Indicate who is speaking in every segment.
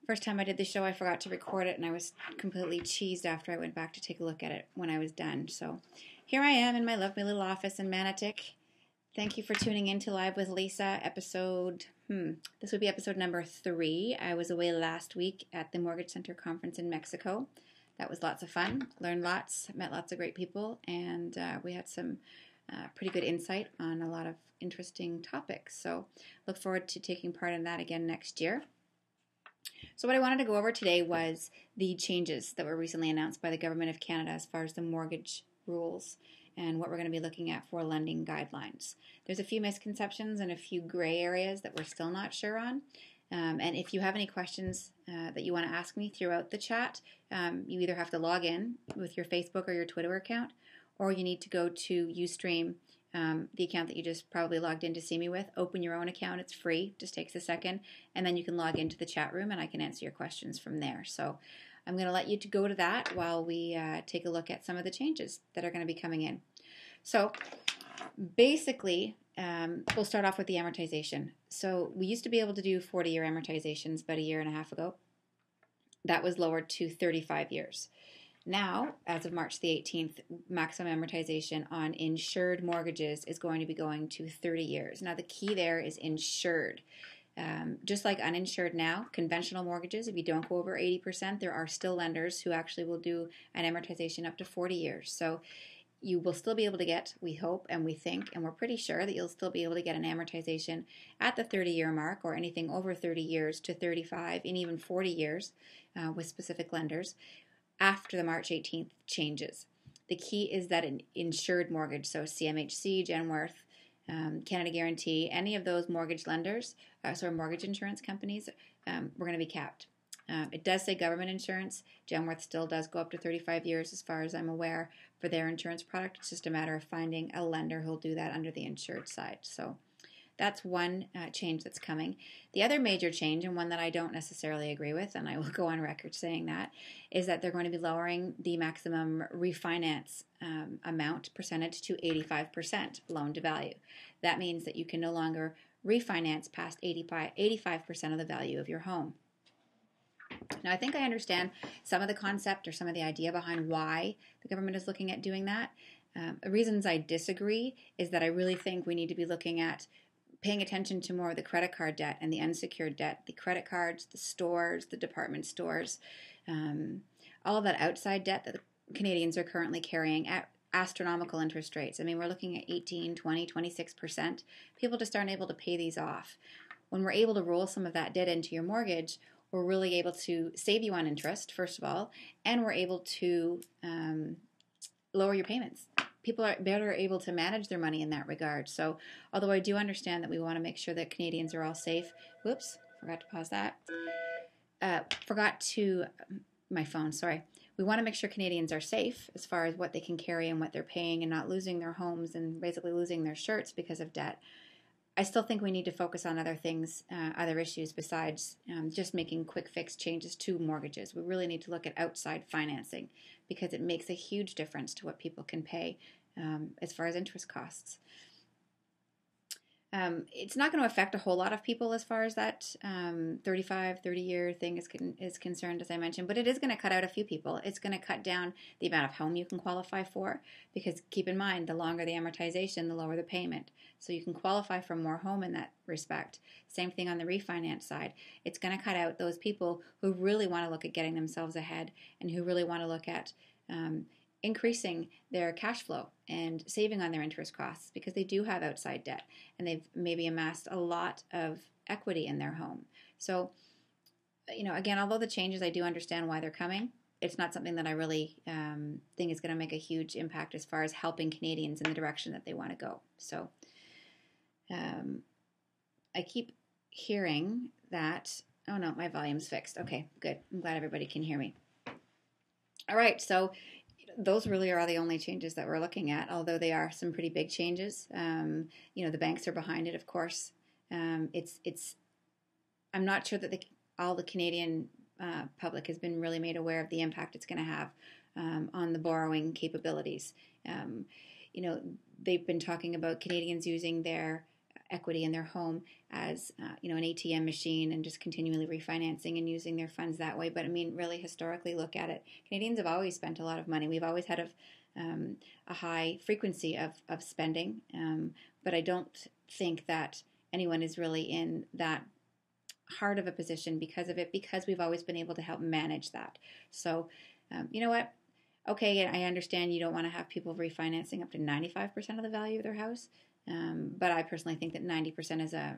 Speaker 1: First time I did the show, I forgot to record it, and I was completely cheesed after I went back to take a look at it when I was done. So here I am in my lovely little office in Manotick. Thank you for tuning in to Live with Lisa, this would be episode number 3. I was away last week at the Mortgage Center Conference in Mexico. That was lots of fun, learned lots, met lots of great people, and we had some pretty good insight on a lot of interesting topics. So look forward to taking part in that again next year. So what I wanted to go over today was the changes that were recently announced by the Government of Canada as far as the mortgage rules and what we're going to be looking at for lending guidelines. There's a few misconceptions and a few gray areas that we're still not sure on. And if you have any questions that you want to ask me throughout the chat, you either have to log in with your Facebook or your Twitter account, or you need to go to Ustream, the account that you just probably logged in to see me with. Open your own account. It's free. Just takes a second. And then you can log into the chat room and I can answer your questions from there. So I'm going to let you to go to that while we take a look at some of the changes that are going to be coming in. So basically, we'll start off with the amortization. So we used to be able to do 40-year amortizations about a year and a half ago. That was lowered to 35 years. Now, as of March the 18th, maximum amortization on insured mortgages is going to be going to 30 years. Now, the key there is insured. Just like uninsured now, conventional mortgages, if you don't go over 80%, there are still lenders who actually will do an amortization up to 40 years. So you will still be able to get, we hope and we think, and we're pretty sure that you'll still be able to get an amortization at the 30-year mark or anything over 30 years to 35 and even 40 years with specific lenders after the March 18th changes. The key is that an insured mortgage, so CMHC, Genworth, Canada Guarantee, any of those mortgage lenders, mortgage insurance companies, we're going to be capped. It does say government insurance. Genworth still does go up to 35 years as far as I'm aware for their insurance product. It's just a matter of finding a lender who'll do that under the insured side. So that's one change that's coming. The other major change, and one that I don't necessarily agree with, and I will go on record saying that, is that they're going to be lowering the maximum refinance amount percentage to 85% loan to value. That means that you can no longer refinance past 85% of the value of your home. Now, I think I understand some of the concept or some of the idea behind why the government is looking at doing that. The reasons I disagree is that I really think we need to be looking at paying attention to more of the credit card debt and the unsecured debt, the credit cards, the stores, the department stores, all of that outside debt that the Canadians are currently carrying at astronomical interest rates. I mean, we're looking at 18, 20, 26%. People just aren't able to pay these off. When we're able to roll some of that debt into your mortgage, we're really able to save you on interest, first of all, and we're able to lower your payments. People are better able to manage their money in that regard. So although I do understand that we want to make sure that Canadians are all safe, whoops, forgot to pause that. My phone, sorry. We want to make sure Canadians are safe as far as what they can carry and what they're paying and not losing their homes and basically losing their shirts because of debt. I still think we need to focus on other things, other issues besides just making quick fix changes to mortgages. We really need to look at outside financing because it makes a huge difference to what people can pay as far as interest costs. It's not going to affect a whole lot of people as far as that 30-year thing is concerned, as I mentioned, but it is going to cut out a few people. It's going to cut down the amount of home you can qualify for because keep in mind, the longer the amortization, the lower the payment. So you can qualify for more home in that respect. Same thing on the refinance side. It's going to cut out those people who really want to look at getting themselves ahead and who really want to look at increasing their cash flow and saving on their interest costs because they do have outside debt and they've maybe amassed a lot of equity in their home. So, again, although the changes, I do understand why they're coming, it's not something that I really think is going to make a huge impact as far as helping Canadians in the direction that they want to go. So I keep hearing that, oh no, my volume's fixed. Okay, good. I'm glad everybody can hear me. All right, so those really are the only changes that we're looking at, although they are some pretty big changes. The banks are behind it, of course. I'm not sure that all the Canadian public has been really made aware of the impact it's going to have on the borrowing capabilities. They've been talking about Canadians using their equity in their home as an ATM machine and just continually refinancing and using their funds that way. But I mean, really historically look at it. Canadians have always spent a lot of money. We've always had a high frequency of spending, but I don't think that anyone is really in that hard of a position because of it, because we've always been able to help manage that. So, you know what? Okay, I understand you don't want to have people refinancing up to 95% of the value of their house, but I personally think that 90% is a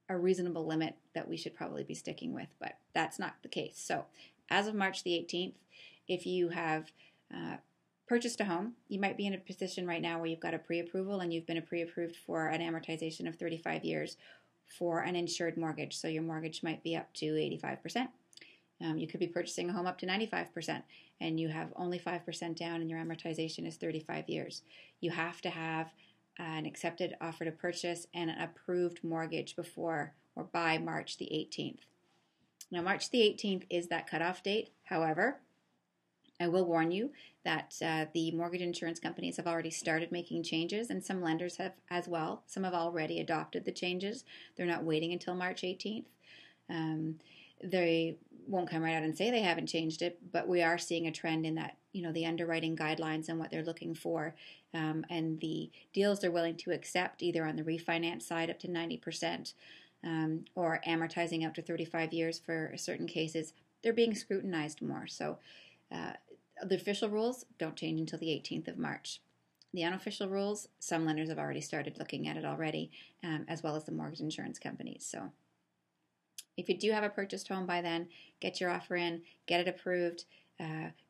Speaker 1: reasonable limit that we should probably be sticking with, but that's not the case. So, as of March the 18th, if you have purchased a home, you might be in a position right now where you've got a pre-approval and you've been pre-approved for an amortization of 35 years for an insured mortgage. So your mortgage might be up to 85%. You could be purchasing a home up to 95% and you have only 5% down and your amortization is 35 years. You have to have an accepted offer to purchase and an approved mortgage before or by March the 18th. Now, March the 18th is that cutoff date. However, I will warn you that the mortgage insurance companies have already started making changes, and some lenders have as well. Some have already adopted the changes. They're not waiting until March 18th. They won't come right out and say they haven't changed it, but we are seeing a trend in that, the underwriting guidelines and what they're looking for, and the deals they're willing to accept either on the refinance side up to 90%, or amortizing up to 35 years for certain cases. They're being scrutinized more. So the official rules don't change until the 18th of March. The unofficial rules, some lenders have already started looking at it already, as well as the mortgage insurance companies. So if you do have a purchased home by then, get your offer in, get it approved.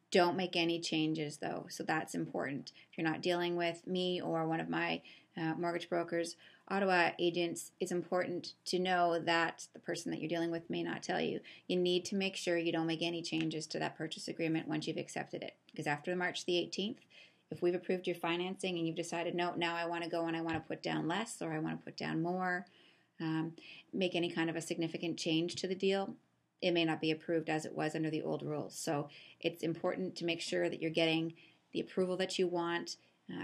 Speaker 1: Don't make any changes, though. So that's important. If you're not dealing with me or one of my mortgage brokers, Ottawa agents, it's important to know that the person that you're dealing with may not tell you. You need to make sure you don't make any changes to that purchase agreement once you've accepted it. Because after March the 18th, if we've approved your financing and you've decided, no, now I want to go and I want to put down less or I want to put down more, make any kind of a significant change to the deal, it may not be approved as it was under the old rules. So it's important to make sure that you're getting the approval that you want.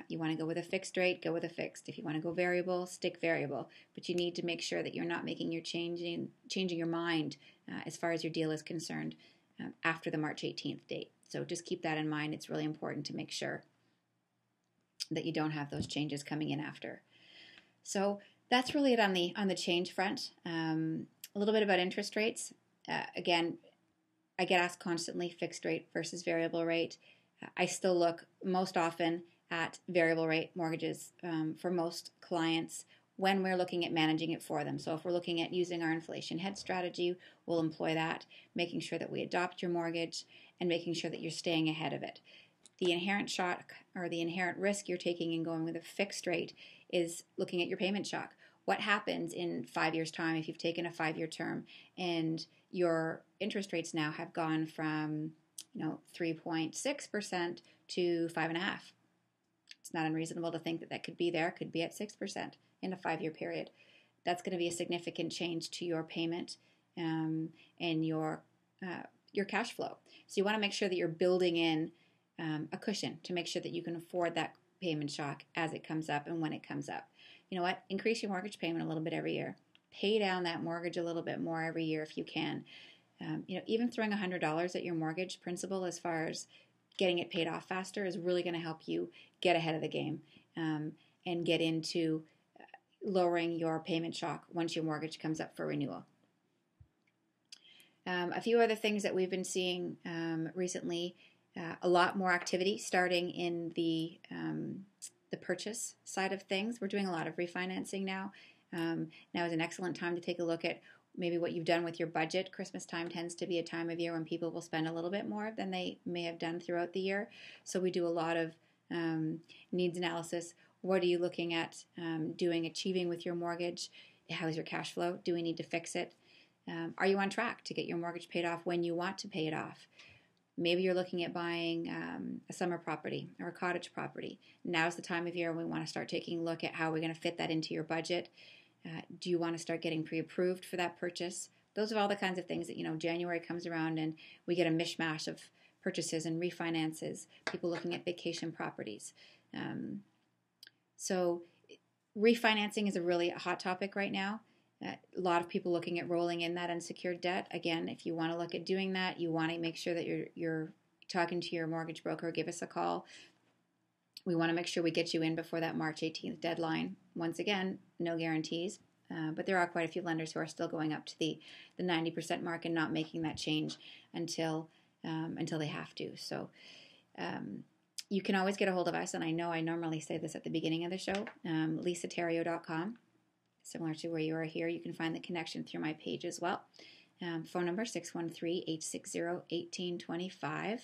Speaker 1: You want to go with a fixed rate, go with a fixed. If you want to go variable, stick variable. But you need to make sure that you're not making your changing your mind as far as your deal is concerned after the March 18th date. So just keep that in mind. It's really important to make sure that you don't have those changes coming in after. So that's really it on the change front. A little bit about interest rates. Again, I get asked constantly fixed rate versus variable rate. I still look most often at variable rate mortgages for most clients when we're looking at managing it for them. So if we're looking at using our inflation hedge strategy, we'll employ that, making sure that we adopt your mortgage and making sure that you're staying ahead of it. The inherent shock or the inherent risk you're taking in going with a fixed rate is looking at your payment shock. What happens in 5 years' time if you've taken a 5-year term and your interest rates now have gone from 3.6% to 5.5%? It's not unreasonable to think that that could be there, could be at 6% in a 5-year period. That's going to be a significant change to your payment and your cash flow. So you want to make sure that you're building in a cushion to make sure that you can afford that payment shock as it comes up and when it comes up. You know what? Increase your mortgage payment a little bit every year. Pay down that mortgage a little bit more every year if you can. Even throwing $100 at your mortgage principal as far as getting it paid off faster is really going to help you get ahead of the game and get into lowering your payment shock once your mortgage comes up for renewal. A few other things that we've been seeing recently, a lot more activity starting in the purchase side of things. We're doing a lot of refinancing now. Now is an excellent time to take a look at maybe what you've done with your budget. Christmas time tends to be a time of year when people will spend a little bit more than they may have done throughout the year. So we do a lot of needs analysis. What are you looking at achieving with your mortgage? How's your cash flow? Do we need to fix it? Are you on track to get your mortgage paid off when you want to pay it off? Maybe you're looking at buying a summer property or a cottage property. Now's the time of year when we want to start taking a look at how we're going to fit that into your budget. Do you want to start getting pre-approved for that purchase? Those are all the kinds of things that, January comes around and we get a mishmash of purchases and refinances, people looking at vacation properties. So refinancing is a really hot topic right now. A lot of people looking at rolling in that unsecured debt. Again, if you want to look at doing that, you want to make sure that you're talking to your mortgage broker. Give us a call. We want to make sure we get you in before that March 18th deadline. Once again, no guarantees, but there are quite a few lenders who are still going up to the 90% mark and not making that change until they have to. So you can always get a hold of us, and I know I normally say this at the beginning of the show, lisaterrio.com. Similar to where you are here, you can find the connection through my page as well. Phone number 613-860-1825.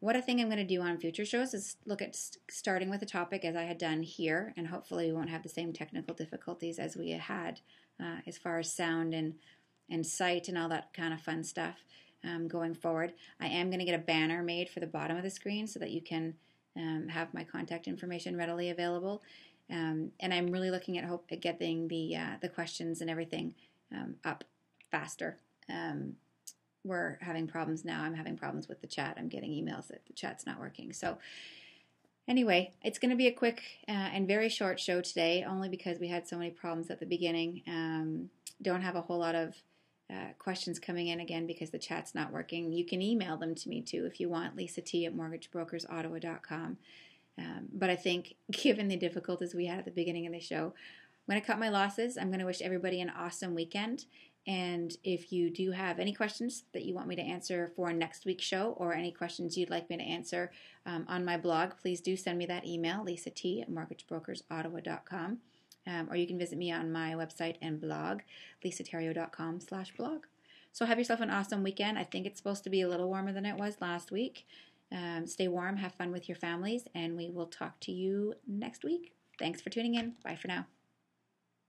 Speaker 1: What I think I'm going to do on future shows is look at starting with a topic as I had done here, and hopefully we won't have the same technical difficulties as we had as far as sound and sight and all that kind of fun stuff going forward. I am going to get a banner made for the bottom of the screen so that you can have my contact information readily available. And I'm really looking at getting the questions and everything up faster. We're having problems now. I'm having problems with the chat. I'm getting emails that the chat's not working. So anyway, it's going to be a quick and very short show today, only because we had so many problems at the beginning. Don't have a whole lot of questions coming in again because the chat's not working. You can email them to me too if you want, lisat@mortgagebrokersottawa.com. But I think given the difficulties we had at the beginning of the show, I'm going to cut my losses. I'm going to wish everybody an awesome weekend. And if you do have any questions that you want me to answer for next week's show, or any questions you'd like me to answer on my blog, please do send me that email, lisat@mortgagebrokersottawa.com. Or you can visit me on my website and blog, lisaterrio.com/blog. So have yourself an awesome weekend. I think it's supposed to be a little warmer than it was last week. Stay warm, have fun with your families, and we will talk to you next week. Thanks for tuning in. Bye for now.